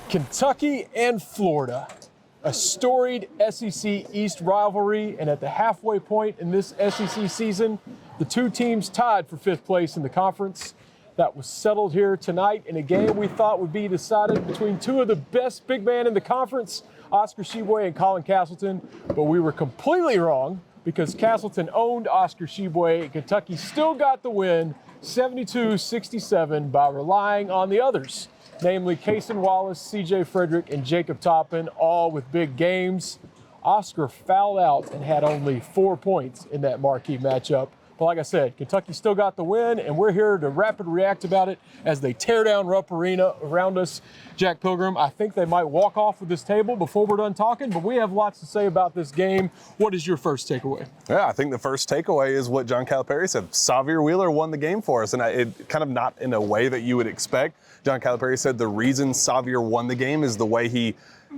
Kentucky and Florida, a storied SEC East rivalry, and at the halfway point in this SEC season, the two teams tied for fifth place in the conference. That was settled here tonight in a game we thought would be decided between two of the best big men in the conference, Oscar Tshiebwe and Colin Castleton, but we were completely wrong because Castleton owned Oscar Tshiebwe and Kentucky still got the win 72-67 by relying on the others, namely Cason Wallace, C.J. Frederick, and Jacob Toppin, all with big games. Oscar fouled out and had only 4 points in that marquee matchup. But like I said, Kentucky still got the win, and we're here to rapid react about it as they tear down Rupp Arena around us. Jack Pilgrim, I think they might walk off with this table before we're done talking, but we have lots to say about this game. What is your first takeaway? Yeah, I think the first takeaway is what John Calipari said. Xavier Wheeler won the game for us, and it kind of not in a way that you would expect. John Calipari said the reason Xavier won the game is the way he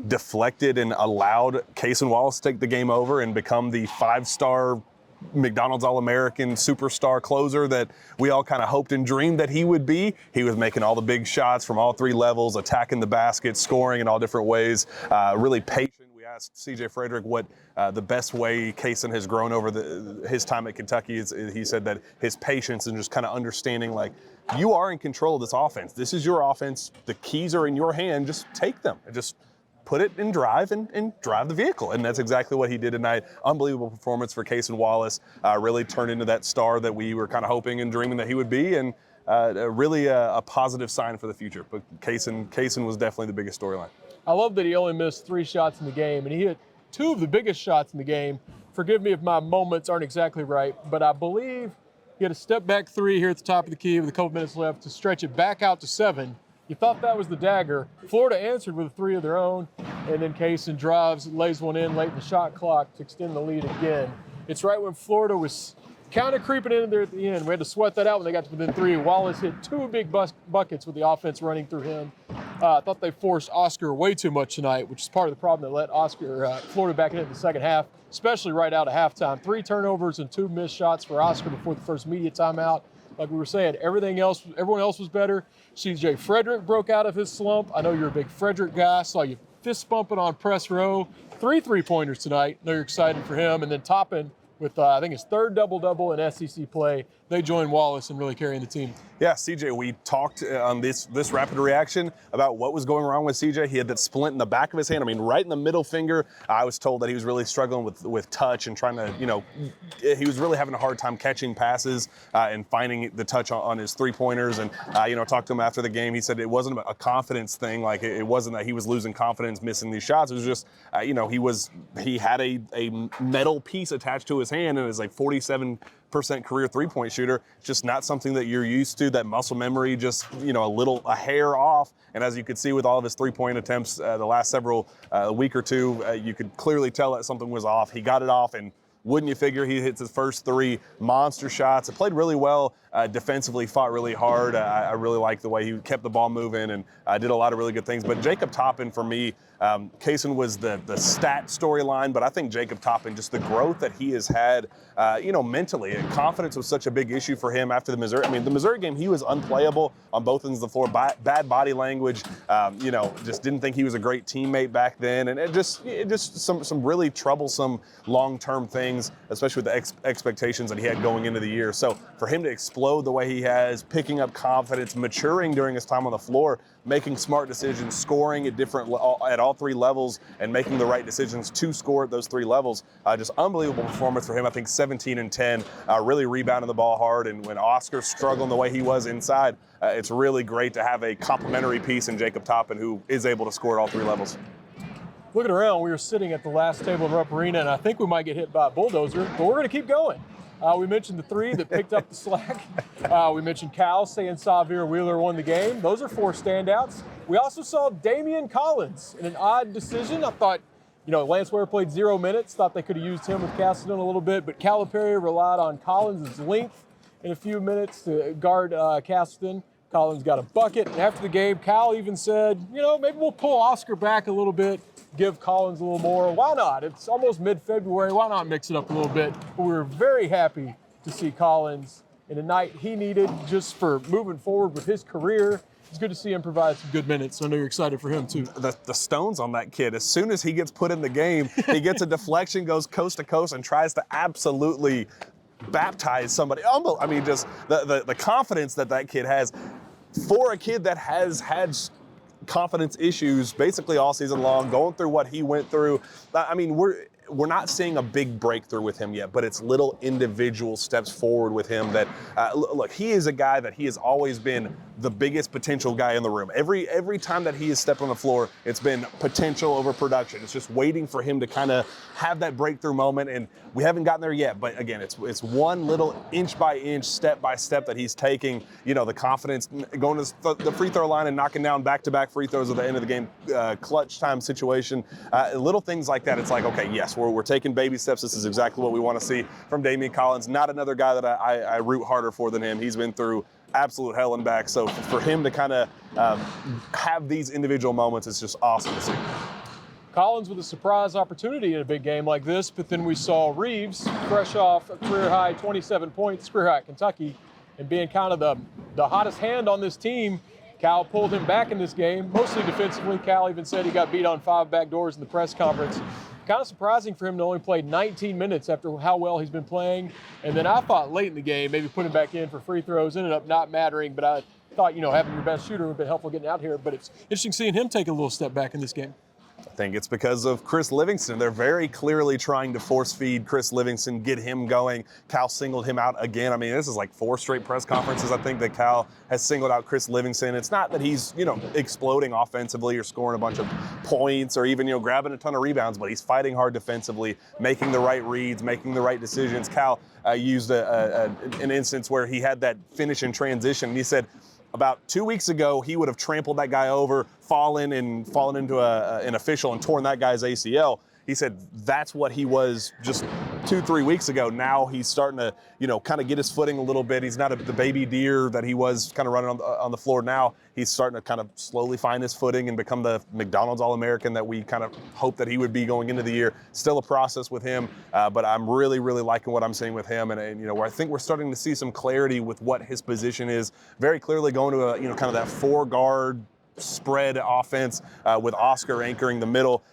deflected and allowed Cason Wallace to take the game over and become the five-star McDonald's All-American superstar closer that we all kind of hoped and dreamed that he would be. He was making all the big shots from all three levels, attacking the basket, scoring in all different ways, really patient. We asked C.J. Frederick what the best way Cason has grown over his time at Kentucky is. He said that his patience and just kind of understanding, like, you are in control of this offense. This is your offense. The keys are in your hand. Just take them and just put it in drive and drive the vehicle. And that's exactly what he did tonight. Unbelievable performance for Cason Wallace. Really turned into that star that we were kind of hoping and dreaming that he would be. And really a positive sign for the future. But Cason was definitely the biggest storyline. I love that he only missed 3 shots in the game, and he hit 2 of the biggest shots in the game. Forgive me if my moments aren't exactly right, but I believe he had a step-back 3 here at the top of the key with a couple minutes left to stretch it back out to 7. You thought that was the dagger. Florida answered with a 3 of their own, and then Cason drives, lays one in late in the shot clock to extend the lead again. It's right when Florida was kind of creeping in there at the end. We had to sweat that out when they got to within 3. Wallace hit 2 big buckets with the offense running through him. I thought they forced Oscar way too much tonight, which is part of the problem that let Florida back in the second half, especially right out of halftime. 3 turnovers and 2 missed shots for Oscar before the first media timeout. Like we were saying, everyone else was better. C.J. Frederick broke out of his slump. I know you're a big Frederick guy. Saw you fist bumping on press row. 3 3-pointers tonight. I know you're excited for him. And then Toppin with, I think, his 3rd double-double in SEC play. They joined Wallace in really carrying the team. Yeah, CJ, we talked on this rapid reaction about what was going wrong with CJ. He had that splint in the back of his hand. I mean, right in the middle finger. I was told that he was really struggling with touch and trying to, he was really having a hard time catching passes and finding the touch on his 3-pointers. And, talked to him after the game. He said it wasn't a confidence thing. Like, it wasn't that he was losing confidence missing these shots. It was just, he had a metal piece attached to his hand, and it was like 47% career 3-point shooter. It's just not something that you're used to. That muscle memory just, a hair off. And as you could see with all of his 3-point attempts the last several week or two, you could clearly tell that something was off. He got it off, and wouldn't you figure he hits his first 3 monster shots. It played really well defensively, fought really hard. I really liked the way he kept the ball moving and did a lot of really good things. But Jacob Toppin, for me, Cason was the stat storyline, but I think Jacob Toppin, just the growth that he has had, mentally. And confidence was such a big issue for him after the Missouri. I mean, the Missouri game, he was unplayable on both ends of the floor. Bad body language. Just didn't think he was a great teammate back then, and it just some really troublesome long-term things, especially with the expectations that he had going into the year. So for him to explode the way he has, picking up confidence, maturing during his time on the floor, making smart decisions, scoring at all 3 levels, and making the right decisions to score at those 3 levels. Just unbelievable performance for him. I think 17 and 10, really rebounding the ball hard. And when Oscar's struggling the way he was inside, it's really great to have a complementary piece in Jacob Toppin who is able to score at all 3 levels. Looking around, we were sitting at the last table in Rupp Arena, and I think we might get hit by a bulldozer, but we're going to keep going. We mentioned the 3 that picked up the slack. We mentioned Cal saying Xavier Wheeler won the game. Those are 4 standouts. We also saw Damien Collins in an odd decision. I thought, Lance Ware played 0 minutes. Thought they could have used him with Castleton a little bit, but Calipari relied on Collins' length in a few minutes to guard Castleton. Collins got a bucket. And after the game, Cal even said, maybe we'll pull Oscar back a little bit, give Collins a little more. Why not? It's almost mid-February. Why not mix it up a little bit? But we were very happy to see Collins in a night he needed just for moving forward with his career it's good to see him provide some good minutes. I know you're excited for him too. The stones on that kid, as soon as he gets put in the game, he gets a deflection, goes coast to coast, and tries to absolutely baptize somebody. I mean, just the confidence that kid has for a kid that has had confidence issues basically all season long, going through what he went through. I mean, we're not seeing a big breakthrough with him yet, but it's little individual steps forward with him that, look, he is a guy that he has always been the biggest potential guy in the room. Every time that he has stepped on the floor, it's been potential over production. It's just waiting for him to kind of have that breakthrough moment, and we haven't gotten there yet. But again, it's one little inch by inch, step by step that he's taking. You know, the confidence going to the free throw line and knocking down back-to-back free throws at the end of the game, clutch time situation, little things like that. It's like, okay, yes, we're taking baby steps. This is exactly what we want to see from Damien Collins. Not another guy that I root harder for than him. He's been through absolute hell and back. So for him to kind of have these individual moments, it's just awesome to see. Collins with a surprise opportunity in a big game like this, but then we saw Reeves fresh off a career-high 27 points, career-high at Kentucky, and being kind of the hottest hand on this team. Cal pulled him back in this game, mostly defensively. Cal even said he got beat on 5 backdoors in the press conference. Kind of surprising for him to only play 19 minutes after how well he's been playing. And then I thought late in the game, maybe put him back in for free throws, ended up not mattering, but I thought, having your best shooter would have been helpful getting out here. But it's interesting seeing him take a little step back in this game. I think it's because of Chris Livingston. They're very clearly trying to force feed Chris Livingston, get him going. Cal singled him out again. I mean, this is like 4 straight press conferences, I think, that Cal has singled out Chris Livingston. It's not that he's, exploding offensively or scoring a bunch of points or even, grabbing a ton of rebounds, but he's fighting hard defensively, making the right reads, making the right decisions. Cal used an instance where he had that finish in transition, and he said, about 2 weeks ago, he would have trampled that guy over, fallen into an official and torn that guy's ACL. He said that's what he was just 2-3 weeks ago. Now he's starting to, kind of get his footing a little bit. He's not the baby deer that he was kind of running on the floor. Now he's starting to kind of slowly find his footing and become the McDonald's All-American that we kind of hoped that he would be going into the year. Still a process with him, but I'm really, really liking what I'm seeing with him. And where I think we're starting to see some clarity with what his position is. Very clearly going to a, kind of that 4-guard spread offense with Oscar anchoring the middle.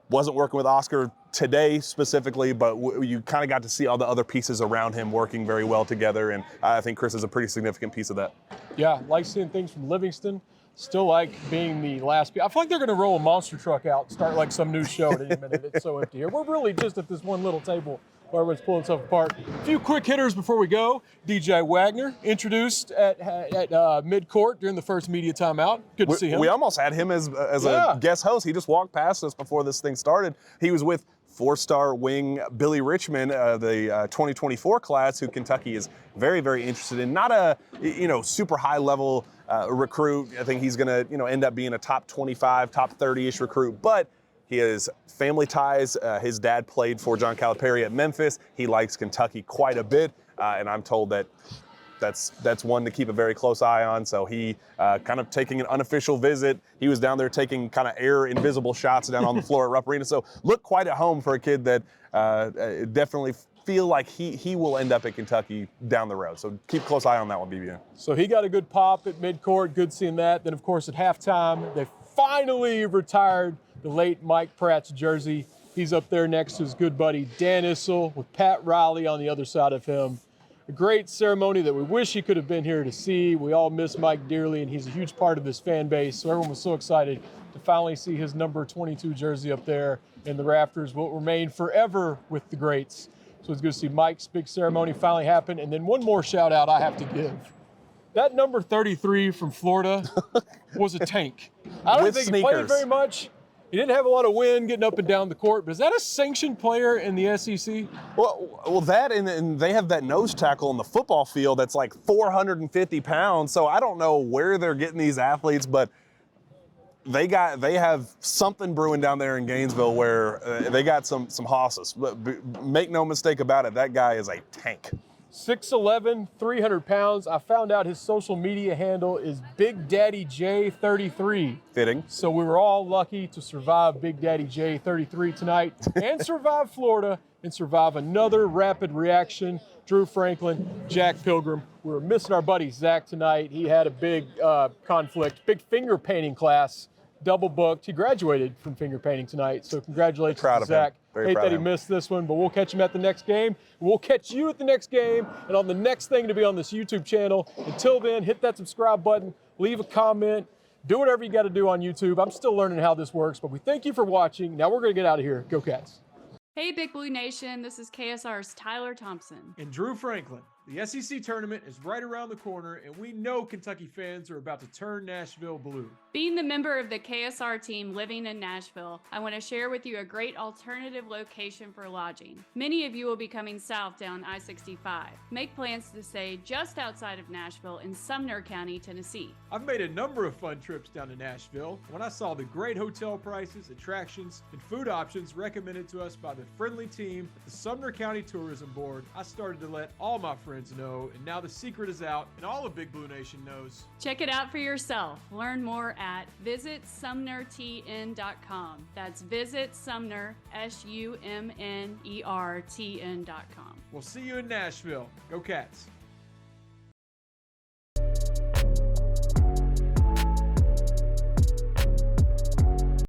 Wasn't working with Oscar today specifically, but you kind of got to see all the other pieces around him working very well together, and I think Chris is a pretty significant piece of that. Yeah, like seeing things from Livingston. Still like being the last. I feel like they're going to roll a monster truck out and start like some new show at any minute. It's so empty here. We're really just at this one little table where everyone's pulling stuff apart. A few quick hitters before we go. DJ Wagner introduced at midcourt during the first media timeout. Good to see him. We almost had him as a guest host. He just walked past us before this thing started. He was with 4-star wing Billy Richmond, the 2024 class, who Kentucky is very, very interested in. Not a super high level recruit. I think he's going to end up being a top 25, top 30-ish recruit, but he has family ties. His dad played for John Calipari at Memphis. He likes Kentucky quite a bit, and I'm told that that's one to keep a very close eye on. So he kind of taking an unofficial visit. He was down there taking kind of air invisible shots down on the floor at Rupp Arena. So looked quite at home for a kid that definitely feel like he will end up at Kentucky down the road. So keep a close eye on that one, BBN. So he got a good pop at midcourt. Good seeing that. Then, of course, at halftime, they finally retired the late Mike Pratt's jersey. He's up there next to his good buddy Dan Issel with Pat Riley on the other side of him. A great ceremony that we wish he could have been here to see. We all miss Mike dearly, and he's a huge part of this fan base. So everyone was so excited to finally see his number 22 jersey up there, and the rafters will remain forever with the greats. So it's good to see Mike's big ceremony finally happen. And then one more shout out I have to give. That number 33 from Florida was a tank. I don't think he played very much. He didn't have a lot of wind getting up and down the court, but is that a sanctioned player in the SEC? Well, that and they have that nose tackle on the football field that's like 450 pounds. So I don't know where they're getting these athletes, but they have something brewing down there in Gainesville where they got some hosses. But make no mistake about it, that guy is a tank. 6'11", 300 pounds. I found out his social media handle is Big Daddy J33. Fitting. So we were all lucky to survive Big Daddy J33 tonight and survive Florida and survive another rapid reaction. Drew Franklin, Jack Pilgrim. We were missing our buddy Zach tonight. He had a big conflict, big finger painting class, double booked. He graduated from finger painting tonight, so congratulations to Zach. Hate that he missed this one, but we'll catch him at the next game. We'll catch you at the next game and on the next thing to be on this YouTube channel. Until then, hit that subscribe button, leave a comment, do whatever you got to do on YouTube. I'm still learning how this works, but we thank you for watching. Now we're going to get out of here. Go Cats. Hey, Big Blue Nation, this is KSR's Tyler Thompson. And Drew Franklin. The SEC tournament is right around the corner, and we know Kentucky fans are about to turn Nashville blue. Being the member of the KSR team living in Nashville, I want to share with you a great alternative location for lodging. Many of you will be coming south down I-65. Make plans to stay just outside of Nashville in Sumner County, Tennessee. I've made a number of fun trips down to Nashville. When I saw the great hotel prices, attractions, and food options recommended to us by the friendly team at the Sumner County Tourism Board, I started to let all my friends know, and now the secret is out, and all of Big Blue Nation knows. Check it out for yourself. Learn more at visitsumnertn.com. That's visit Sumner, SUMNERTN.com. We'll see you in Nashville. Go Cats.